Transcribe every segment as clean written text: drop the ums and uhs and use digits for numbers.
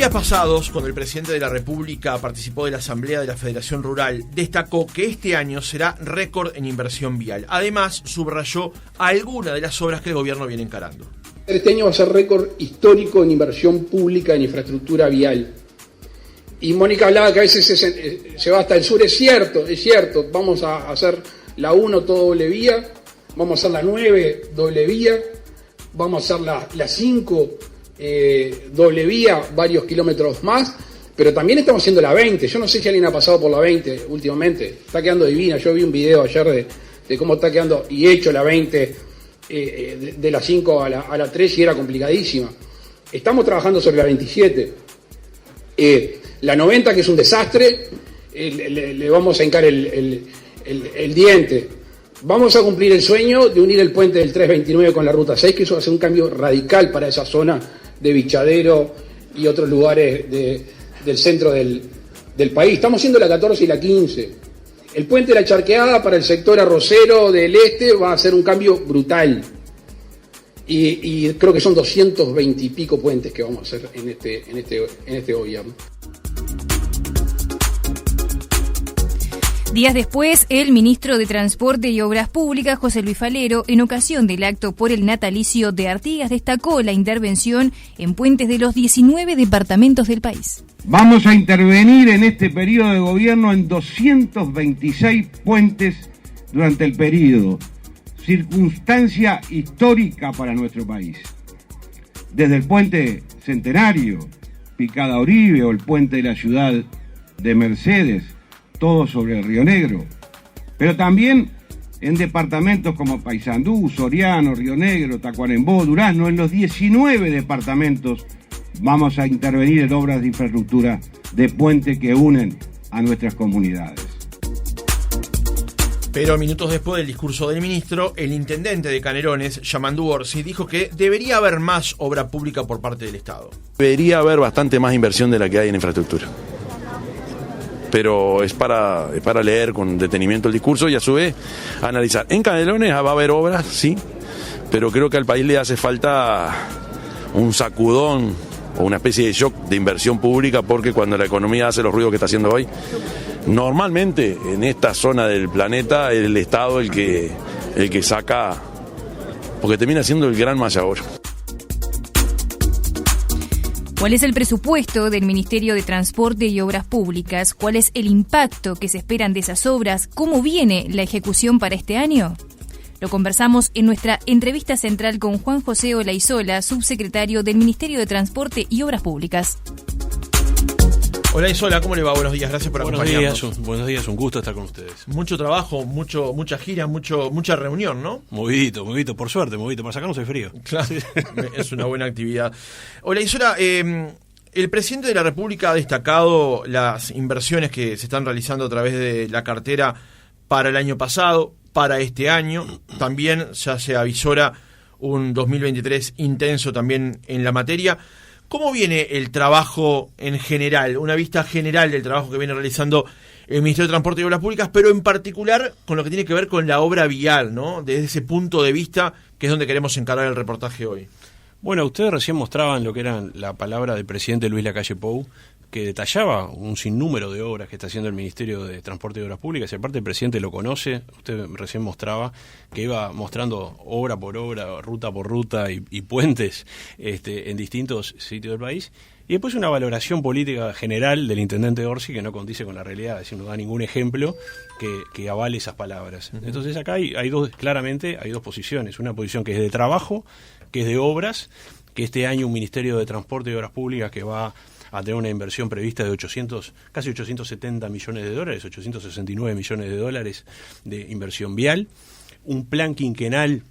días pasados, cuando el presidente de la República participó de la Asamblea de la Federación Rural, destacó que este año será récord en inversión vial. Además, subrayó algunas de las obras que el gobierno viene encarando. Este año va a ser récord histórico en inversión pública en infraestructura vial. Y Mónica hablaba que a veces se va hasta el sur. Es cierto. Vamos a hacer la 1 todo doble vía, vamos a hacer la 9 doble vía, vamos a hacer la 5 doble vía, varios kilómetros más, pero también estamos haciendo la 20. Yo no sé si alguien ha pasado por la 20 últimamente, está quedando divina. Yo vi un video ayer de cómo está quedando y hecho la 20 de la 5 a la 3 y era complicadísima. Estamos trabajando sobre la 27. La 90, que es un desastre, le vamos a hincar el diente. Vamos a cumplir el sueño de unir el puente del 329 con la ruta 6, que eso va a ser un cambio radical para esa zona de Bichadero y otros lugares del centro del país. Estamos haciendo la 14 y la 15. El puente de la Charqueada para el sector arrocero del este va a ser un cambio brutal. Y creo que son 220 y pico puentes que vamos a hacer en este gobierno. Días después, el ministro de Transporte y Obras Públicas, José Luis Falero, en ocasión del acto por el natalicio de Artigas, destacó la intervención en puentes de los 19 departamentos del país. Vamos a intervenir en este periodo de gobierno en 226 puentes durante el periodo, circunstancia histórica para nuestro país. Desde el puente Centenario, Picada Oribe o el puente de la ciudad de Mercedes, todo sobre el Río Negro, pero también en departamentos como Paysandú, Soriano, Río Negro, Tacuarembó, Durazno. En los 19 departamentos vamos a intervenir en obras de infraestructura de puente que unen a nuestras comunidades. Pero minutos después del discurso del ministro, el intendente de Canelones, Yamandu Orsi, dijo que debería haber más obra pública por parte del Estado. Debería haber bastante más inversión de la que hay en infraestructura. Pero es para leer con detenimiento el discurso y a su vez analizar. En Canelones va a haber obras, sí, pero creo que al país le hace falta un sacudón o una especie de shock de inversión pública, porque cuando la economía hace los ruidos que está haciendo hoy, normalmente en esta zona del planeta es el Estado el que saca, porque termina siendo el gran mayador. ¿Cuál es el presupuesto del Ministerio de Transporte y Obras Públicas? ¿Cuál es el impacto que se esperan de esas obras? ¿Cómo viene la ejecución para este año? Lo conversamos en nuestra entrevista central con Juan José Olaizola, subsecretario del Ministerio de Transporte y Obras Públicas. Olaizola, ¿cómo le va? Buenos días, gracias por acompañarnos. Buenos días, un gusto estar con ustedes. Mucho trabajo, mucha gira, mucha reunión, ¿no? Movidito, por suerte, para sacarnos el frío. Claro, sí. Es una buena actividad. Olaizola, el presidente de la República ha destacado las inversiones que se están realizando a través de la cartera para el año pasado, para este año. También ya se avisora un 2023 intenso también en la materia. ¿Cómo viene el trabajo en general? Una vista general del trabajo que viene realizando el Ministerio de Transporte y Obras Públicas, pero en particular con lo que tiene que ver con la obra vial, ¿no? Desde ese punto de vista, que es donde queremos encarar el reportaje hoy. Bueno, ustedes recién mostraban lo que era la palabra del presidente Luis Lacalle Pou, que detallaba un sinnúmero de obras que está haciendo el Ministerio de Transporte y Obras Públicas, y aparte el presidente lo conoce. Usted recién mostraba que iba mostrando obra por obra, ruta por ruta y puentes en distintos sitios del país, y después una valoración política general del intendente Orsi que no condice con la realidad, es decir, no da ningún ejemplo que avale esas palabras. Entonces acá hay dos posiciones, una posición que es de trabajo, que es de obras, que este año un Ministerio de Transporte y Obras Públicas que va a tener una inversión prevista de casi 870 millones de dólares, 869 millones de dólares de inversión vial, un plan quinquenal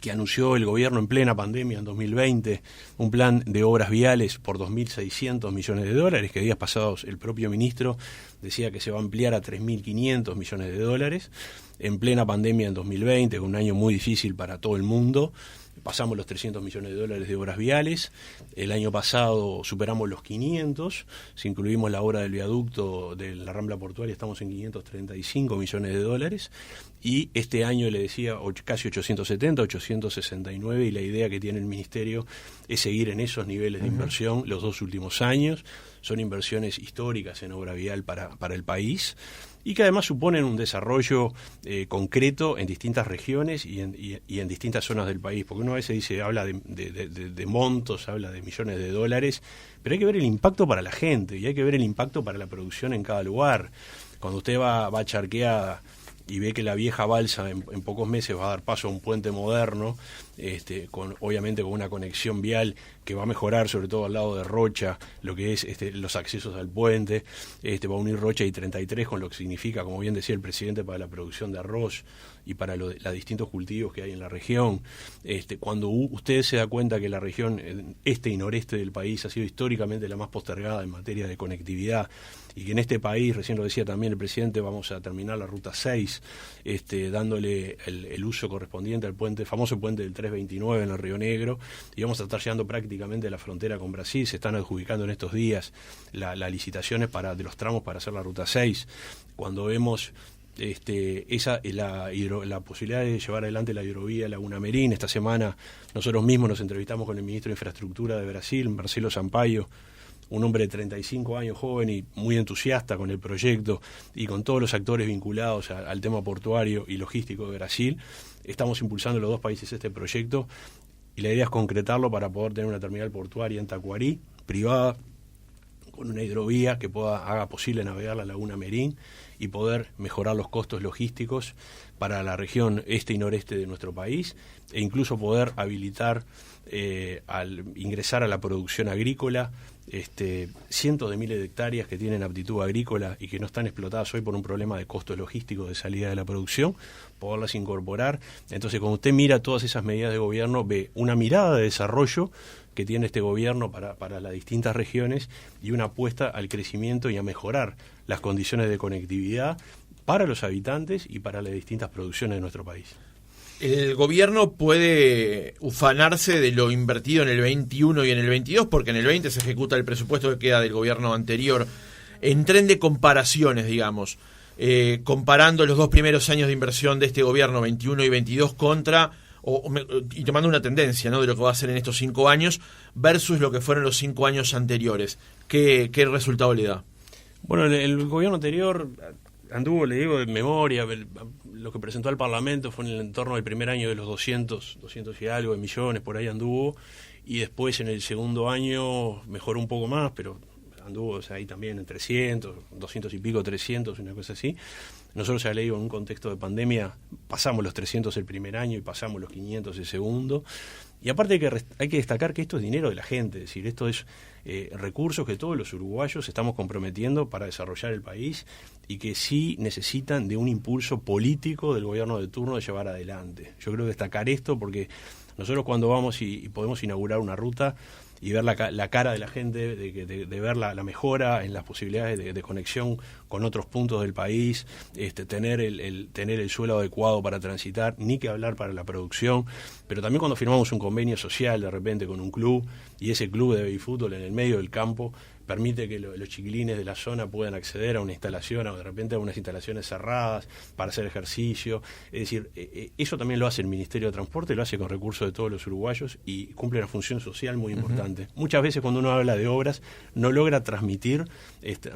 que anunció el gobierno en plena pandemia en 2020, un plan de obras viales por 2.600 millones de dólares, que días pasados el propio ministro decía que se va a ampliar a 3.500 millones de dólares, en plena pandemia en 2020, con un año muy difícil para todo el mundo. pasamos los 300 millones de dólares de obras viales, el año pasado superamos los 500, si incluimos la obra del viaducto de la Rambla Portuaria estamos en 535 millones de dólares, y este año le decía casi 870, 869, y la idea que tiene el Ministerio es seguir en esos niveles de inversión los 2 últimos años. Son inversiones históricas en obra vial para el país, y que además suponen un desarrollo concreto en distintas regiones y en distintas zonas del país, porque uno a veces habla de montos, habla de millones de dólares, pero hay que ver el impacto para la gente y hay que ver el impacto para la producción en cada lugar. Cuando usted va a Charqueada y ve que la vieja balsa en pocos meses va a dar paso a un puente moderno, obviamente con una conexión vial que va a mejorar, sobre todo al lado de Rocha, lo que es los accesos al puente, va a unir Rocha y 33 con lo que significa, como bien decía el presidente, para la producción de arroz y para los distintos cultivos que hay en la región. Cuando usted se da cuenta que la región este y noreste del país ha sido históricamente la más postergada en materia de conectividad, y que en este país, recién lo decía también el presidente, vamos a terminar la Ruta 6, dándole el uso correspondiente al famoso puente del 329 en el Río Negro, y vamos a estar llegando prácticamente a la frontera con Brasil. Se están adjudicando en estos días las licitaciones de los tramos para hacer la Ruta 6. Cuando vemos la posibilidad de llevar adelante la hidrovía Laguna Merín, esta semana nosotros mismos nos entrevistamos con el ministro de Infraestructura de Brasil, Marcelo Sampaio, un hombre de 35 años, joven y muy entusiasta con el proyecto y con todos los actores vinculados al tema portuario y logístico de Brasil. Estamos impulsando los dos países este proyecto y la idea es concretarlo para poder tener una terminal portuaria en Tacuarí, privada, con una hidrovía que haga posible navegar la Laguna Merín y poder mejorar los costos logísticos para la región este y noreste de nuestro país, e incluso poder habilitar al ingresar a la producción agrícola cientos de miles de hectáreas que tienen aptitud agrícola y que no están explotadas hoy por un problema de costos logísticos de salida de la producción, poderlas incorporar. Entonces, cuando usted mira todas esas medidas de gobierno, ve una mirada de desarrollo que tiene este gobierno para las distintas regiones y una apuesta al crecimiento y a mejorar las condiciones de conectividad para los habitantes y para las distintas producciones de nuestro país. El gobierno puede ufanarse de lo invertido en el 21 y en el 22, porque en el 20 se ejecuta el presupuesto que queda del gobierno anterior. En tren de comparaciones, digamos, comparando los 2 primeros años de inversión de este gobierno, 21 y 22, y tomando una tendencia, ¿no?, de lo que va a hacer en estos 5 años versus lo que fueron los 5 años anteriores. ¿Qué resultado le da? Bueno, el gobierno anterior anduvo, le digo de memoria, lo que presentó al Parlamento fue en el entorno del primer año de los 200 y algo de millones, por ahí anduvo, y después en el segundo año mejoró un poco más, pero anduvo ahí también en 300, 200 y pico, 300, una cosa así. Nosotros, ya le digo, en un contexto de pandemia pasamos los 300 el primer año y pasamos los 500 el segundo. Y aparte hay que destacar que esto es dinero de la gente, es decir, esto es recursos que todos los uruguayos estamos comprometiendo para desarrollar el país y que sí necesitan de un impulso político del gobierno de turno de llevar adelante. Yo creo que destacar esto porque nosotros cuando vamos y podemos inaugurar una ruta y ver la cara de la gente, de ver la mejora en las posibilidades de conexión con otros puntos del país, tener el suelo adecuado para transitar, ni que hablar para la producción, pero también cuando firmamos un convenio social de repente con un club, y ese club de baby fútbol en el medio del campo permite que los chiquilines de la zona puedan acceder a una instalación o de repente a unas instalaciones cerradas para hacer ejercicio. Es decir, eso también lo hace el Ministerio de Transporte, lo hace con recursos de todos los uruguayos y cumple una función social muy importante. Muchas veces cuando uno habla de obras no logra transmitir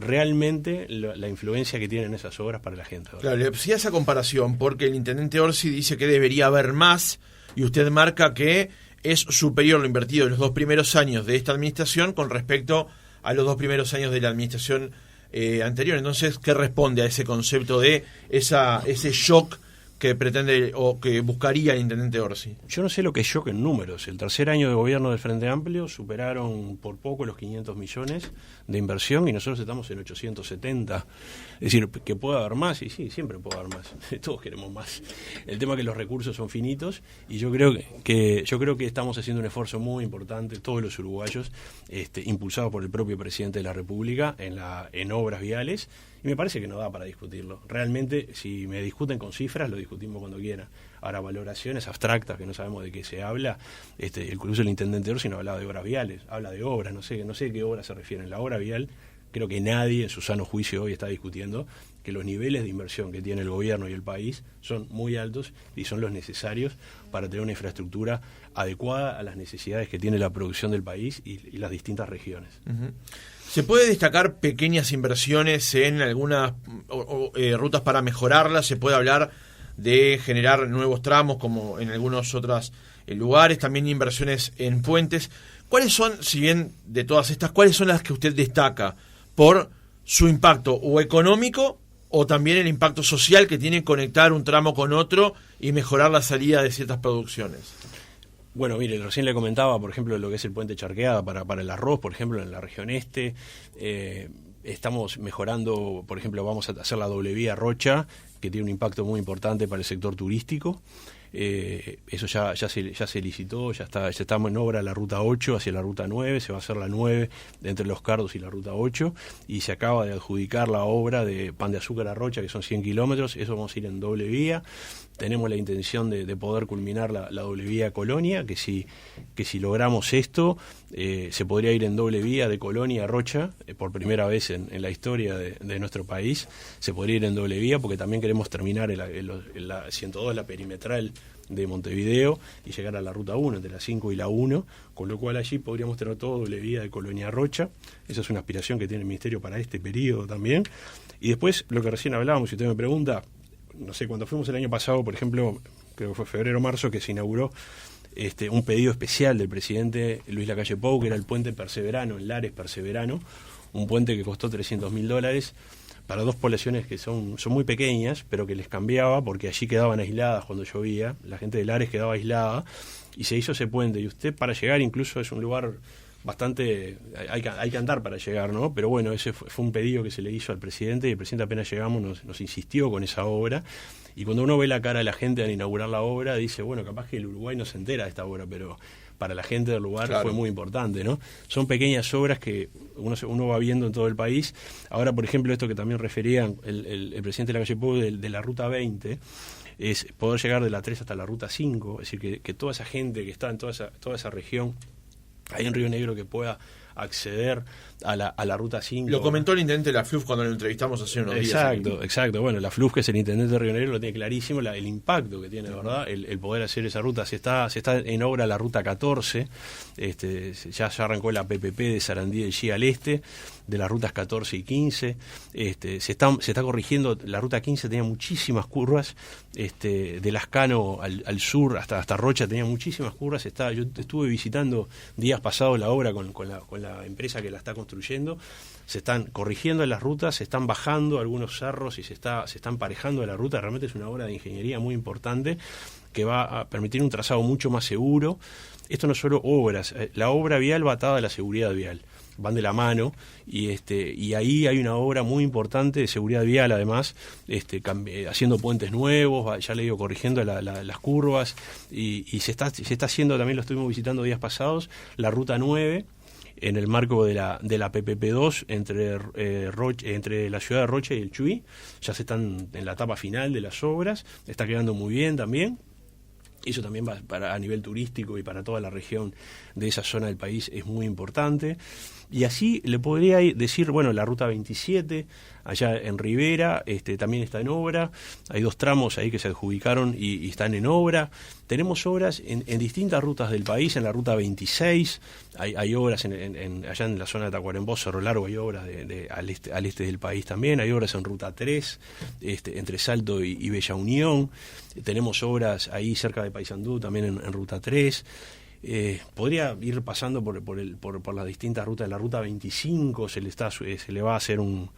realmente la influencia que tienen esas obras para la gente. Claro, le hacía esa comparación porque el intendente Orsi dice que debería haber más y usted marca que es superior lo invertido en los 2 primeros años de esta administración con respecto a los 2 primeros años de la administración anterior. Entonces, ¿qué responde a ese concepto de ese shock que pretende o que buscaría el intendente Orsi? Yo no sé lo que es shock en números. El tercer año de gobierno del Frente Amplio superaron por poco los 500 millones de inversión y nosotros estamos en 870. Es decir, que puede haber más, y sí, siempre puede haber más. Todos queremos más. El tema es que los recursos son finitos y yo creo que estamos haciendo un esfuerzo muy importante, todos los uruguayos, impulsados por el propio presidente de la República en obras viales. Y me parece que no da para discutirlo. Realmente, si me discuten con cifras, lo discutimos cuando quieran. Ahora, valoraciones abstractas que no sabemos de qué se habla, incluso el intendente Orsi no hablaba de obras viales, habla de obras, no sé a qué obra se refieren. La obra vial, creo que nadie en su sano juicio hoy está discutiendo que los niveles de inversión que tiene el gobierno y el país son muy altos y son los necesarios para tener una infraestructura adecuada a las necesidades que tiene la producción del país y las distintas regiones. Uh-huh. ¿Se puede destacar pequeñas inversiones en algunas rutas para mejorarlas? ¿Se puede hablar de generar nuevos tramos como en algunos otros lugares? También inversiones en puentes. ¿Cuáles son, si bien de todas estas, cuáles son las que usted destaca por su impacto o económico o también el impacto social que tiene conectar un tramo con otro y mejorar la salida de ciertas producciones? Bueno, mire, recién le comentaba, por ejemplo, lo que es el puente Charqueada para el arroz, por ejemplo, en la región este. Estamos mejorando, por ejemplo, vamos a hacer la doble vía Rocha, que tiene un impacto muy importante para el sector turístico. Eso ya se licitó, ya estamos en obra la ruta 8 hacia la ruta 9, se va a hacer la 9 entre Los Cardos y la ruta 8, y se acaba de adjudicar la obra de Pan de Azúcar a Rocha, que son 100 kilómetros, eso vamos a ir en doble vía. Tenemos la intención de poder culminar la doble vía Colonia, que si logramos esto, se podría ir en doble vía de Colonia a Rocha, por primera vez en la historia de nuestro país, se podría ir en doble vía, porque también queremos terminar la 102, la perimetral de Montevideo, y llegar a la ruta 1, entre la 5 y la 1, con lo cual allí podríamos tener todo doble vía de Colonia a Rocha. Esa es una aspiración que tiene el Ministerio para este periodo también. Y después, lo que recién hablábamos, si usted me pregunta, no sé, cuando fuimos el año pasado, por ejemplo, creo que fue febrero o marzo, que se inauguró un pedido especial del presidente Luis Lacalle Pou, que era el puente Perseverano, en Lares Perseverano, un puente que costó $300.000 para dos poblaciones que son muy pequeñas, pero que les cambiaba porque allí quedaban aisladas cuando llovía, la gente de Lares quedaba aislada, y se hizo ese puente, y usted para llegar incluso es un lugar bastante, hay que andar para llegar, ¿no? Pero bueno, ese fue un pedido que se le hizo al presidente, y el presidente apenas llegamos nos insistió con esa obra, y cuando uno ve la cara de la gente al inaugurar la obra, dice, bueno, capaz que el Uruguay no se entera de esta obra, pero para la gente del lugar claro, fue muy importante, ¿no? Son pequeñas obras que uno va viendo en todo el país. Ahora, por ejemplo, esto que también refería el presidente Lacalle Pou de la ruta 20, es poder llegar de la 3 hasta la ruta 5, es decir, que toda esa gente que está en toda esa región, ahí en Río Negro, que pueda acceder a la ruta 5. Lo comentó el intendente de la FLUF cuando lo entrevistamos hace unos días. Exacto. Bueno, la FLUF, que es el intendente de Río Negro, lo tiene clarísimo, el impacto que tiene, ¿verdad? El poder hacer esa ruta. Se está en obra la ruta 14, ya arrancó la PPP de Sarandí del G al este, de las rutas 14 y 15. Se está corrigiendo, la ruta 15 tenía muchísimas curvas, de Lascano al sur hasta Rocha tenía muchísimas curvas. Yo estuve visitando días pasados la obra con la empresa que la está construyendo. Se están corrigiendo las rutas, se están bajando algunos cerros y se está emparejando la ruta. Realmente es una obra de ingeniería muy importante que va a permitir un trazado mucho más seguro. Esto no es solo obras, la obra vial va atada a la seguridad vial, van de la mano, y ahí hay una obra muy importante de seguridad vial, además, haciendo puentes nuevos, ya le digo, corrigiendo las curvas, y se está haciendo, también lo estuvimos visitando días pasados, la ruta 9, en el marco de la PPP2 entre la ciudad de Rocha y el Chuy. Ya se están en la etapa final de las obras, está quedando muy bien también. Eso también va a nivel turístico y para toda la región de esa zona del país es muy importante. Y así le podría decir, bueno, la ruta 27, allá en Rivera, también está en obra. Hay 2 tramos ahí que se adjudicaron y están en obra. Tenemos obras en distintas rutas del país. En la ruta 26 hay obras allá en la zona de Tacuarembó, Cerro Largo, hay obras al este del país también. Hay obras en ruta 3, entre Salto y Bella Unión. Tenemos obras ahí cerca de Paysandú, también en ruta 3. Podría ir pasando por las distintas rutas. La ruta 25 se le va a hacer un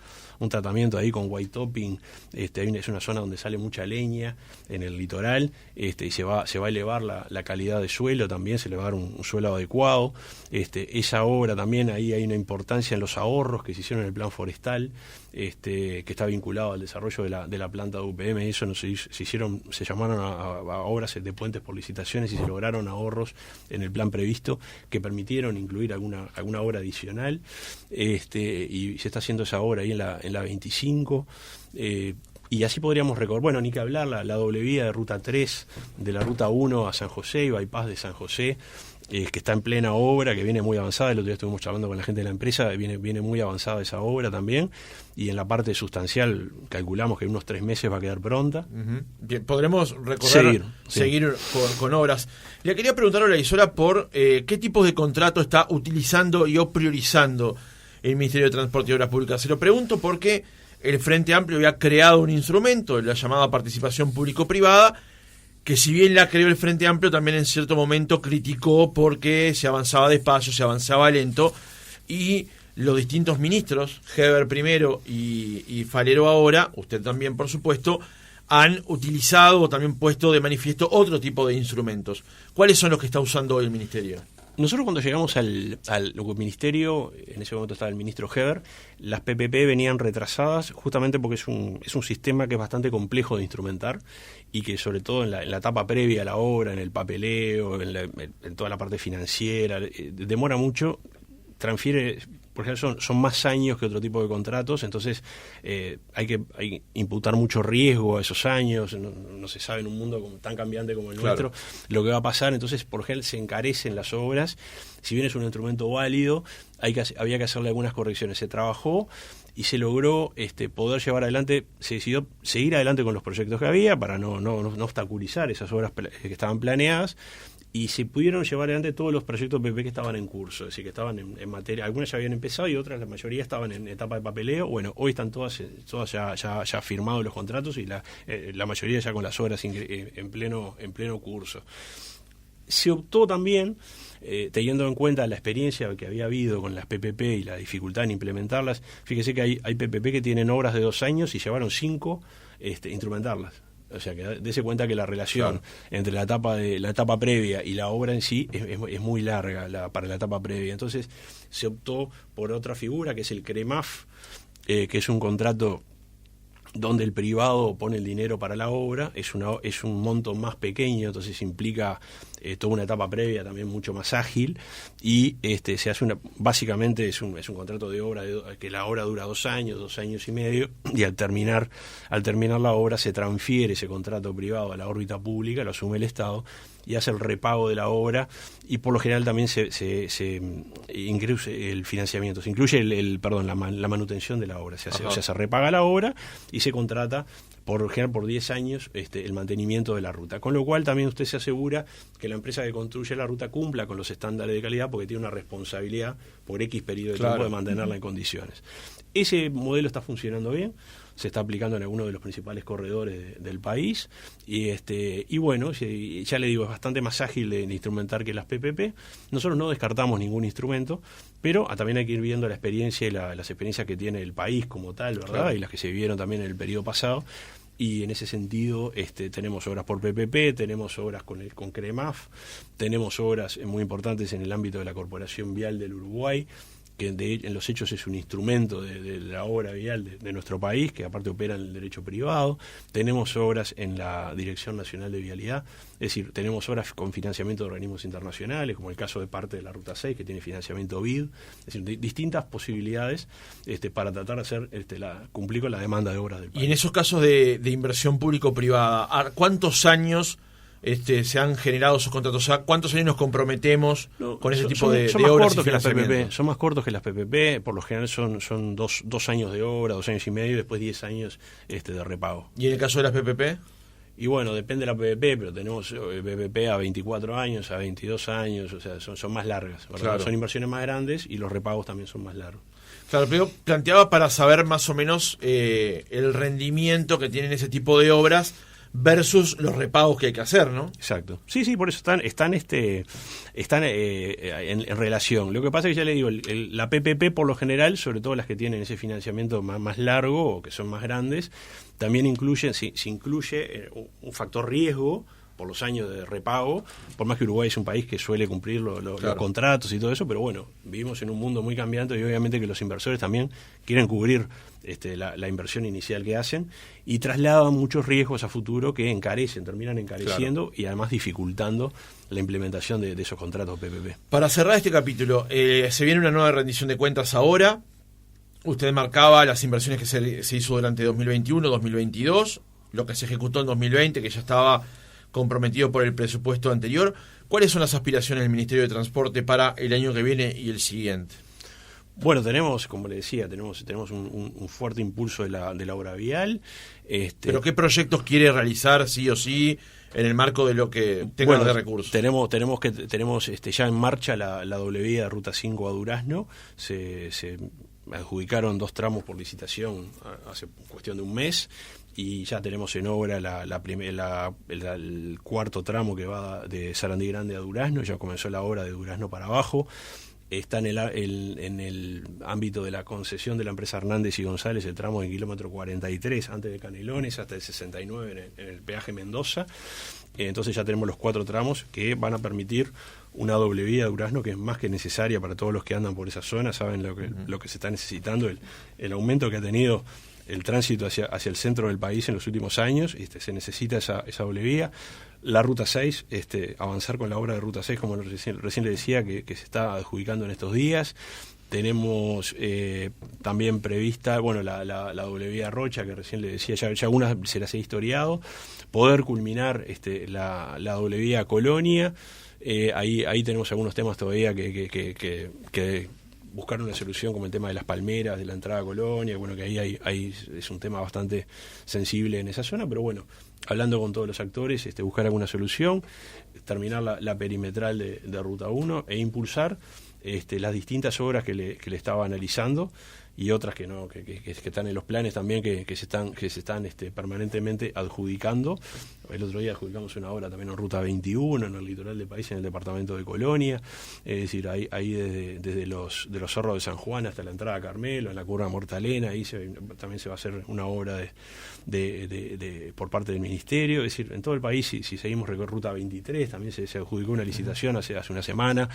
tratamiento ahí con white topping. Es una zona donde sale mucha leña en el litoral, y se va a elevar la calidad de suelo también, se le va a dar un suelo adecuado. Esa obra también, ahí hay una importancia en los ahorros que se hicieron en el plan forestal, que está vinculado al desarrollo de la planta de UPM. Eso se llamaron a obras de puentes por licitaciones y se lograron ahorros en el plan previsto que permitieron incluir alguna obra adicional, y se está haciendo esa obra ahí en la 25. Y así podríamos recordar, bueno, ni que hablar, la doble vía de Ruta 3, de la Ruta 1 a San José y Bypass de San José, que está en plena obra, que viene muy avanzada. El otro día estuvimos hablando con la gente de la empresa, viene muy avanzada esa obra también, y en la parte sustancial calculamos que en unos 3 meses va a quedar pronta. Bien, podremos seguir con obras. Le quería preguntar a la Isola por qué tipos de contrato está utilizando y o priorizando el Ministerio de Transporte y Obras Públicas. Se lo pregunto porque el Frente Amplio había creado un instrumento, la llamada participación público-privada, que si bien la creó el Frente Amplio, también en cierto momento criticó porque se avanzaba despacio, se avanzaba lento, y los distintos ministros, Heber primero y Falero ahora, usted también por supuesto, han utilizado o también puesto de manifiesto otro tipo de instrumentos. ¿Cuáles son los que está usando hoy el Ministerio? Nosotros cuando llegamos al ministerio, en ese momento estaba el ministro Heber, las PPP venían retrasadas justamente porque es un sistema que es bastante complejo de instrumentar y que sobre todo en la etapa previa a la obra, en el papeleo, en toda la parte financiera, demora mucho, transfiere, por ejemplo, son más años que otro tipo de contratos, entonces hay que imputar mucho riesgo a esos años, no se sabe en un mundo tan cambiante como el nuestro lo que va a pasar, entonces por ejemplo se encarecen las obras. Si bien es un instrumento válido, había que hacerle algunas correcciones. Se trabajó y se logró poder llevar adelante, se decidió seguir adelante con los proyectos que había para no obstaculizar esas obras que estaban planeadas, y se pudieron llevar adelante todos los proyectos PP que estaban en curso, es decir, que estaban en materia, algunas ya habían empezado y otras, la mayoría estaban en etapa de papeleo. Bueno, hoy están todas ya firmados los contratos y la mayoría ya con las obras en pleno curso. Se optó también, teniendo en cuenta la experiencia que había habido con las PPP y la dificultad en implementarlas, fíjese que hay PPP que tienen obras de 2 años y llevaron 5 instrumentarlas. O sea, que dése cuenta que la relación entre la etapa previa y la obra en sí es muy larga para la etapa previa. Entonces se optó por otra figura, que es el CREMAF, que es un contrato donde el privado pone el dinero para la obra, es un monto más pequeño, entonces implica toda una etapa previa también mucho más ágil, y se hace básicamente es un contrato de obra que la obra dura 2 años, 2 años y medio, y al terminar la obra se transfiere ese contrato privado a la órbita pública, lo asume el Estado y hace el repago de la obra, y por lo general también se incluye el financiamiento, se incluye la manutención de la obra, se repaga la obra y se contrata por 10 años el mantenimiento de la ruta, con lo cual también usted se asegura que la empresa que construye la ruta cumpla con los estándares de calidad, porque tiene una responsabilidad por X periodo de tiempo de mantenerla en condiciones. Ese modelo está funcionando bien, se está aplicando en algunos de los principales corredores del país, y bueno, ya le digo, es bastante más ágil de instrumentar que las PPP. Nosotros no descartamos ningún instrumento, pero también hay que ir viendo la experiencia y las experiencias que tiene el país como tal, ¿verdad? Claro. Y las que se vivieron también en el periodo pasado. Y en ese sentido tenemos obras por PPP, tenemos obras con CREMAF, tenemos obras muy importantes en el ámbito de la Corporación Vial del Uruguay, que en los hechos es un instrumento de la obra vial de nuestro país, que aparte opera en el derecho privado. Tenemos obras en la Dirección Nacional de Vialidad, es decir, tenemos obras con financiamiento de organismos internacionales, como el caso de parte de la Ruta 6, que tiene financiamiento BID, es decir, distintas posibilidades para tratar de hacer cumplir con la demanda de obras del país. Y en esos casos de inversión público-privada, ¿a cuántos años se han generado esos contratos? O sea, ¿cuántos años nos comprometemos con ese tipo de obras y financiamiento? Son más cortos que las PPP, por lo general son 2 años de obra, 2 años y medio, y después 10 años de repago. ¿Y en el caso de las PPP? Y bueno, depende de la PPP, pero tenemos PPP a 24 años, a 22 años, o sea, son más largas, ¿verdad? Claro. Son inversiones más grandes y los repagos también son más largos. Claro, pero planteaba para saber más o menos el rendimiento que tienen ese tipo de obras versus los repagos que hay que hacer, ¿no? Exacto. Sí, por eso están en relación. Lo que pasa es que ya le digo, la PPP por lo general, sobre todo las que tienen ese financiamiento más largo o que son más grandes, también se incluye un factor riesgo por los años de repago, por más que Uruguay es un país que suele cumplir los contratos y todo eso, pero bueno, vivimos en un mundo muy cambiante y obviamente que los inversores también quieren cubrir la inversión inicial que hacen y trasladan muchos riesgos a futuro que terminan encareciendo y además dificultando la implementación de esos contratos PPP. Para cerrar este capítulo, se viene una nueva rendición de cuentas ahora. Usted marcaba las inversiones que se hizo durante 2021, 2022, lo que se ejecutó en 2020, que ya estaba comprometido por el presupuesto anterior. ¿Cuáles son las aspiraciones del Ministerio de Transporte para el año que viene y el siguiente? Bueno, tenemos, como le decía, tenemos un fuerte impulso de la obra vial. ¿Pero qué proyectos quiere realizar sí o sí en el marco de lo que tenga de recursos? Tenemos ya en marcha la doble vía de Ruta 5 a Durazno. Se adjudicaron 2 tramos por licitación hace cuestión de un mes y ya tenemos en obra el cuarto tramo que va de Sarandí Grande a Durazno. Ya comenzó la obra de Durazno para abajo. Está en el ámbito de la concesión de la empresa Hernández y González el tramo del kilómetro 43 antes de Canelones hasta el 69 en el peaje Mendoza. Entonces ya tenemos los 4 tramos que van a permitir una doble vía de Durazno que es más que necesaria para todos los que andan por esa zona. Saben lo que se está necesitando, el aumento que ha tenido el tránsito hacia el centro del país en los últimos años. Se necesita esa doble vía. La Ruta 6, avanzar con la obra de Ruta 6, como recién le decía, que se está adjudicando en estos días. Tenemos también prevista, la doble vía Rocha, que recién le decía, ya algunas se las he historiado. Poder culminar la doble vía Colonia. Ahí tenemos algunos temas todavía que buscar una solución, como el tema de las palmeras, de la entrada a Colonia, que ahí es un tema bastante sensible en esa zona, pero bueno, hablando con todos los actores, buscar alguna solución, terminar la perimetral de Ruta 1 e impulsar las distintas obras que le estaba analizando y otras que no que están en los planes también que se están permanentemente adjudicando. El otro día adjudicamos una obra también en Ruta 21 en el litoral del país, en el departamento de Colonia, es decir, ahí desde los Cerros de San Juan hasta la entrada a Carmelo, en la curva Mortalena, ahí también se va a hacer una obra por parte del Ministerio. Es decir, en todo el país, si seguimos Ruta 23, también se adjudicó una licitación hace una semana.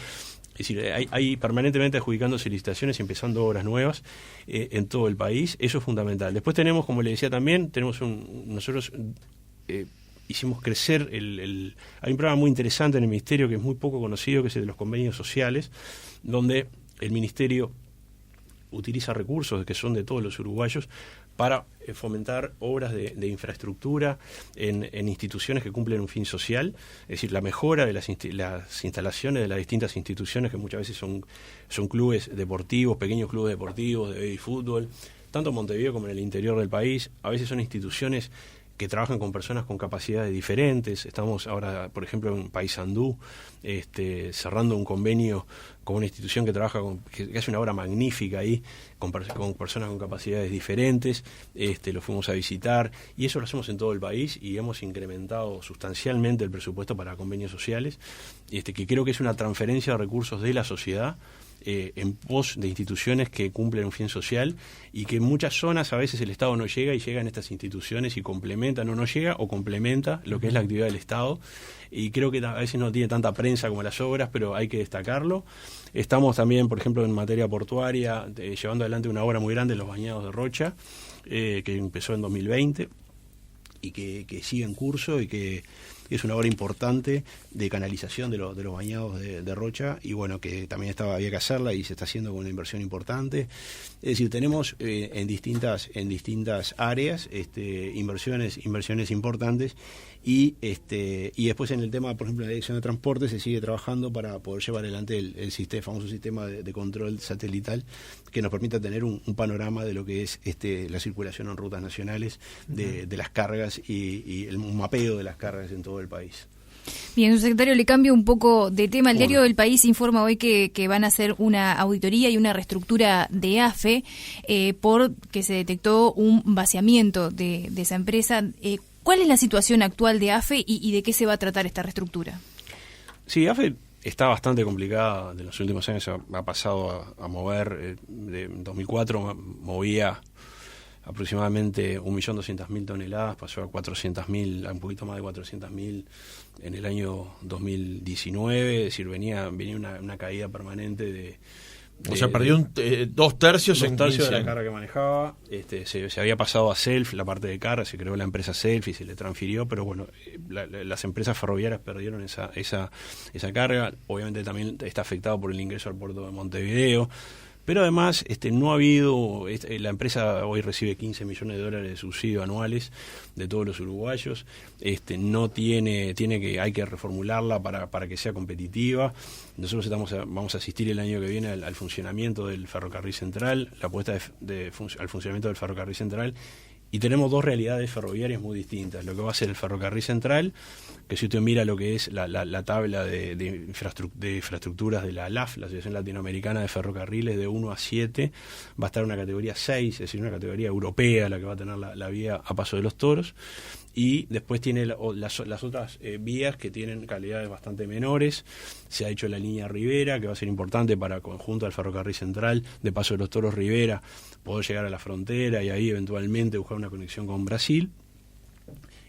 Es decir, hay permanentemente adjudicándose licitaciones y empezando obras nuevas en todo el país. Eso es fundamental. Después tenemos, como le decía también, nosotros hicimos crecer hay un programa muy interesante en el Ministerio que es muy poco conocido, que es el de los convenios sociales, donde el Ministerio utiliza recursos que son de todos los uruguayos para fomentar obras de infraestructura en instituciones que cumplen un fin social, es decir, la mejora de las instalaciones de las distintas instituciones que muchas veces son clubes deportivos, pequeños clubes deportivos de baby fútbol, tanto en Montevideo como en el interior del país. A veces son instituciones que trabajan con personas con capacidades diferentes. Estamos ahora, por ejemplo, en Paysandú, cerrando un convenio con una institución que trabaja que hace una obra magnífica ahí, con personas con capacidades diferentes. Lo fuimos a visitar, y eso lo hacemos en todo el país, y hemos incrementado sustancialmente el presupuesto para convenios sociales, que creo que es una transferencia de recursos de la sociedad en pos de instituciones que cumplen un fin social, y que en muchas zonas a veces el Estado no llega y llegan estas instituciones y complementan, o no llega o complementa lo que es la actividad del Estado, y creo que a veces no tiene tanta prensa como las obras, pero hay que destacarlo. Estamos también, por ejemplo, en materia portuaria, llevando adelante una obra muy grande, los bañados de Rocha, que empezó en 2020 y que sigue en curso, y que es una obra importante de canalización de los bañados de Rocha, y bueno, que también había que hacerla y se está haciendo con una inversión importante. Es decir, tenemos en distintas áreas inversiones importantes, y después en el tema, por ejemplo, de la Dirección de Transporte se sigue trabajando para poder llevar adelante el famoso sistema de control satelital que nos permita tener un panorama de lo que es la circulación en rutas nacionales de las cargas y un mapeo de las cargas en todo el país. Bien, subsecretario, le cambio un poco de tema. El diario del País informa hoy que van a hacer una auditoría y una reestructura de AFE porque se detectó un vaciamiento de esa empresa. ¿Cuál es la situación actual de AFE y de qué se va a tratar esta reestructura? Sí, AFE está bastante complicada. En los últimos años ha pasado a mover, de 2004 movía aproximadamente 1.200.000 toneladas, pasó a 400.000, a un poquito más de 400.000 en el año 2019, es decir, venía una caída permanente o sea, perdió 2 tercios de la carga que manejaba. Se había pasado a Self, la parte de carga, se creó la empresa Self y se le transfirió, pero bueno, las empresas ferroviarias perdieron esa carga. Obviamente también está afectado por el ingreso al puerto de Montevideo, Pero además no ha habido, la empresa hoy recibe 15 millones de dólares de subsidio anuales de todos los uruguayos, no hay que reformularla para que sea competitiva. Nosotros vamos a asistir el año que viene al funcionamiento del ferrocarril central, la apuesta al funcionamiento del ferrocarril central, y tenemos dos realidades ferroviarias muy distintas. Lo que va a ser el ferrocarril central, que si usted mira lo que es la tabla de infraestructuras de la ALAF, la Asociación Latinoamericana de Ferrocarriles, de 1 a 7, va a estar en una categoría 6, es decir, una categoría europea, la que va a tener la vía a Paso de los Toros, y después tiene las otras vías que tienen calidades bastante menores. Se ha hecho la línea Rivera, que va a ser importante para, conjunto al ferrocarril central de Paso de los Toros Rivera, poder llegar a la frontera y ahí eventualmente buscar una conexión con Brasil.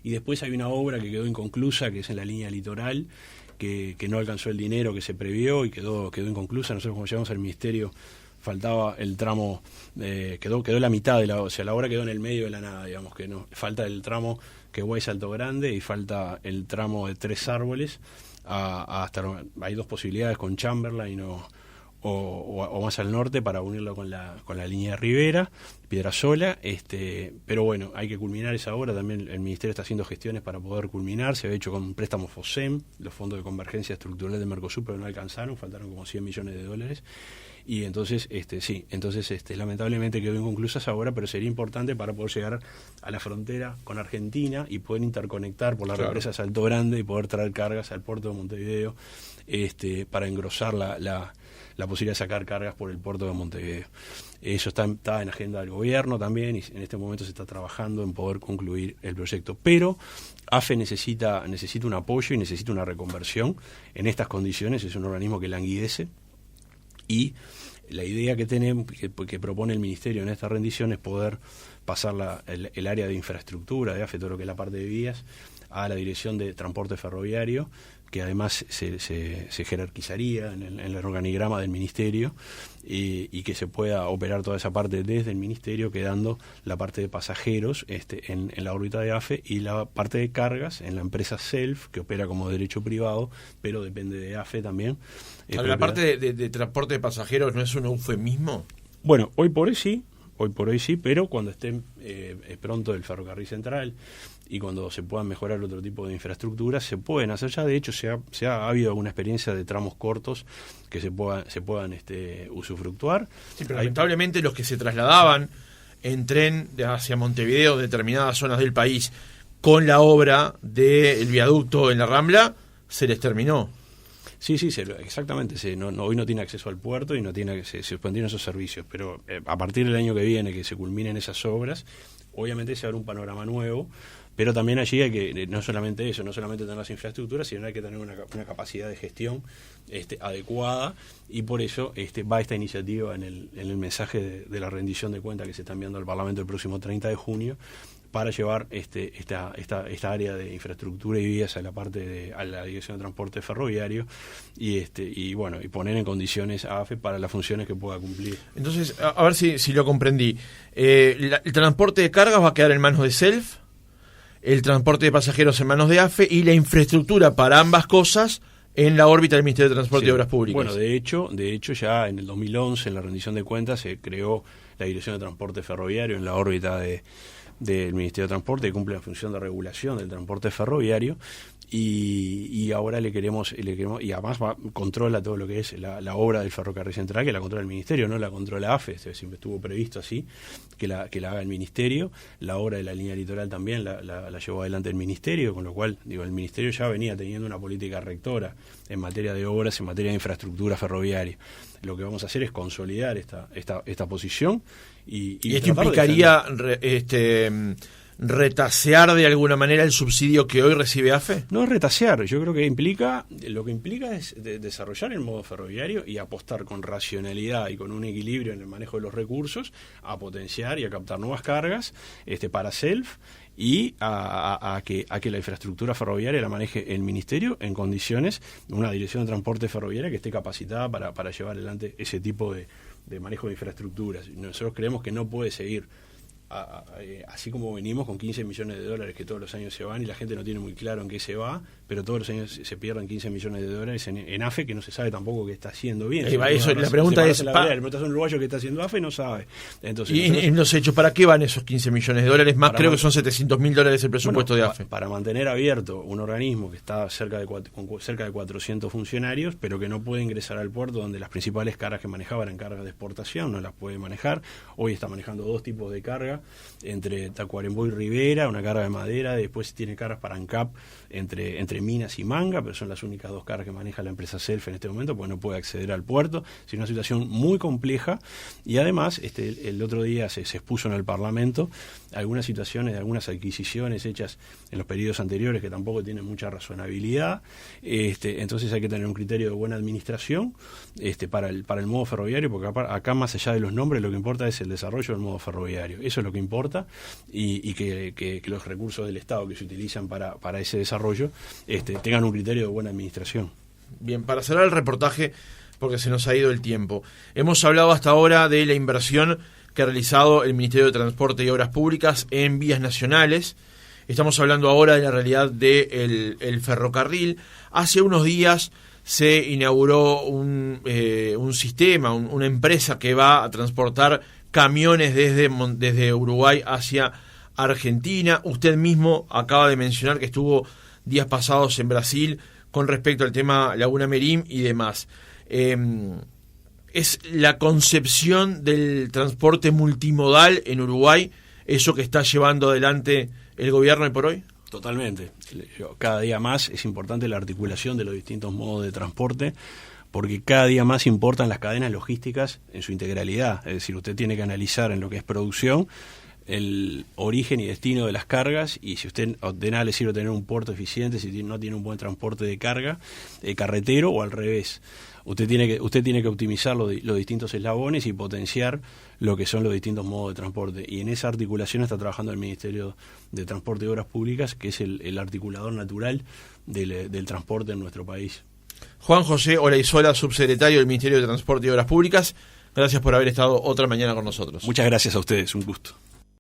Y después hay una obra que quedó inconclusa, que es en la línea litoral, que no alcanzó el dinero que se previó y quedó inconclusa. Nosotros, cuando llegamos al ministerio, faltaba el tramo, quedó la mitad o sea, la obra quedó en el medio de la nada, digamos, que no, falta el tramo que Guay Salto Grande y falta el tramo de Tres Árboles, hay dos posibilidades con Chamberlain o más al norte para unirlo con la línea de Rivera, Piedrasola, pero bueno, hay que culminar esa obra. También el Ministerio está haciendo gestiones para poder culminar. Se había hecho con préstamos FOSEM, los fondos de convergencia estructural de Mercosur, pero no alcanzaron, faltaron como 100 millones de dólares. Y entonces, lamentablemente quedó inconclusa esa obra, pero sería importante para poder llegar a la frontera con Argentina y poder interconectar por la represa Salto Grande y poder traer cargas al puerto de Montevideo, para engrosar la posibilidad de sacar cargas por el puerto de Montevideo. Eso está en agenda del gobierno también, y en este momento se está trabajando en poder concluir el proyecto. Pero AFE necesita un apoyo y necesita una reconversión en estas condiciones. Es un organismo que languidece, y la idea que propone el Ministerio en esta rendición es poder pasar el área de infraestructura de AFE, todo lo que es la parte de vías, a la Dirección de Transporte Ferroviario, que además se jerarquizaría en el organigrama del Ministerio, y que se pueda operar toda esa parte desde el Ministerio, quedando la parte de pasajeros en la órbita de AFE, y la parte de cargas en la empresa SELF, que opera como derecho privado, pero depende de AFE también. ¿La parte de transporte de pasajeros no es un eufemismo? Bueno, hoy por hoy sí, pero cuando esté pronto el ferrocarril central y cuando se puedan mejorar otro tipo de infraestructuras, se pueden hacer ya. De hecho, ha habido alguna experiencia de tramos cortos que se puedan usufructuar. Sí, pero lamentablemente los que se trasladaban en tren hacia Montevideo, determinadas zonas del país, con la obra del viaducto en la Rambla, se les terminó. Sí, exactamente. Hoy no tiene acceso al puerto y se suspendieron esos servicios, pero a partir del año que viene, que se culminen esas obras, obviamente se abre un panorama nuevo. Pero también allí hay que, no solamente tener las infraestructuras, sino hay que tener una capacidad de gestión adecuada, y por eso va esta iniciativa en el mensaje de la rendición de cuentas que se está enviando al Parlamento el próximo 30 de junio, para llevar esta área de infraestructura y vías a la Dirección de Transporte Ferroviario, y poner en condiciones a AFE para las funciones que pueda cumplir. Entonces, a ver si lo comprendí. El transporte de cargas va a quedar en manos de SELF, el transporte de pasajeros en manos de AFE, y la infraestructura para ambas cosas en la órbita del Ministerio de Transporte y Obras Públicas. Bueno, de hecho ya en el 2011, en la rendición de cuentas, se creó la Dirección de Transporte Ferroviario en la órbita del Ministerio de Transporte, que cumple la función de regulación del transporte ferroviario, y ahora le queremos y además controla todo lo que es la obra del ferrocarril central, que la controla el Ministerio, no la controla AFE. Siempre estuvo previsto así, que la haga el Ministerio. La obra de la línea litoral también la llevó adelante el Ministerio, con lo cual el Ministerio ya venía teniendo una política rectora en materia de obras, en materia de infraestructura ferroviaria. Lo que vamos a hacer es consolidar esta posición, y esto implicaría retasear de alguna manera el subsidio que hoy recibe AFE. No es retasear, yo creo que lo que implica es desarrollar el modo ferroviario y apostar con racionalidad y con un equilibrio en el manejo de los recursos a potenciar y a captar nuevas cargas para SELF, y a que la infraestructura ferroviaria la maneje el Ministerio en condiciones, una Dirección de Transporte Ferroviaria que esté capacitada para llevar adelante ese tipo de manejo de infraestructuras. Nosotros creemos que no puede seguir así como venimos con 15 millones de dólares que todos los años se van y la gente no tiene muy claro en qué se va, pero todos los años se pierden 15 millones de dólares en AFE, que no se sabe tampoco qué está haciendo bien. La pregunta es... Le preguntas a un uruguayo que está haciendo AFE y no sabe. Entonces, y en los hechos, ¿para qué van esos 15 millones de dólares? Más creo que son $700.000 el presupuesto de AFE. Para mantener abierto un organismo que está con cerca de 400 funcionarios, pero que no puede ingresar al puerto, donde las principales cargas que manejaba eran cargas de exportación, no las puede manejar. Hoy está manejando 2 tipos de carga, entre Tacuarembó y Rivera, una carga de madera, después tiene cargas para ANCAP entre Minas y Manga, pero son las únicas 2 cargas que maneja la empresa Self en este momento, porque no puede acceder al puerto. Es una situación muy compleja, y además el otro día se expuso en el Parlamento algunas situaciones de algunas adquisiciones hechas en los periodos anteriores que tampoco tienen mucha razonabilidad. Entonces hay que tener un criterio de buena administración para el modo ferroviario, porque acá más allá de los nombres lo que importa es el desarrollo del modo ferroviario. Eso es lo que importa, y que los recursos del Estado que se utilizan para ese desarrollo tengan un criterio de buena administración. Bien, para cerrar el reportaje, porque se nos ha ido el tiempo, hemos hablado hasta ahora de la inversión que ha realizado el Ministerio de Transporte y Obras Públicas en vías nacionales. Estamos hablando ahora de la realidad del ferrocarril. Hace unos días se inauguró un sistema, una empresa que va a transportar camiones desde Uruguay hacia Argentina. Usted mismo acaba de mencionar que estuvo días pasados en Brasil con respecto al tema Laguna Merim y demás. ¿Es la concepción del transporte multimodal en Uruguay eso que está llevando adelante el gobierno hoy por hoy? Totalmente. Cada día más es importante la articulación de los distintos modos de transporte, porque cada día más importan las cadenas logísticas en su integralidad. Es decir, usted tiene que analizar en lo que es producción el origen y destino de las cargas, y si usted de nada le sirve tener un puerto eficiente si no tiene un buen transporte de carga carretero, o al revés. Usted tiene que optimizar los distintos eslabones y potenciar lo que son los distintos modos de transporte, y en esa articulación está trabajando el Ministerio de Transporte y Obras Públicas, que es el articulador natural del transporte en nuestro país. Juan José Olaizola, subsecretario del Ministerio de Transporte y Obras Públicas, gracias por haber estado otra mañana con nosotros. Muchas gracias a ustedes, un gusto.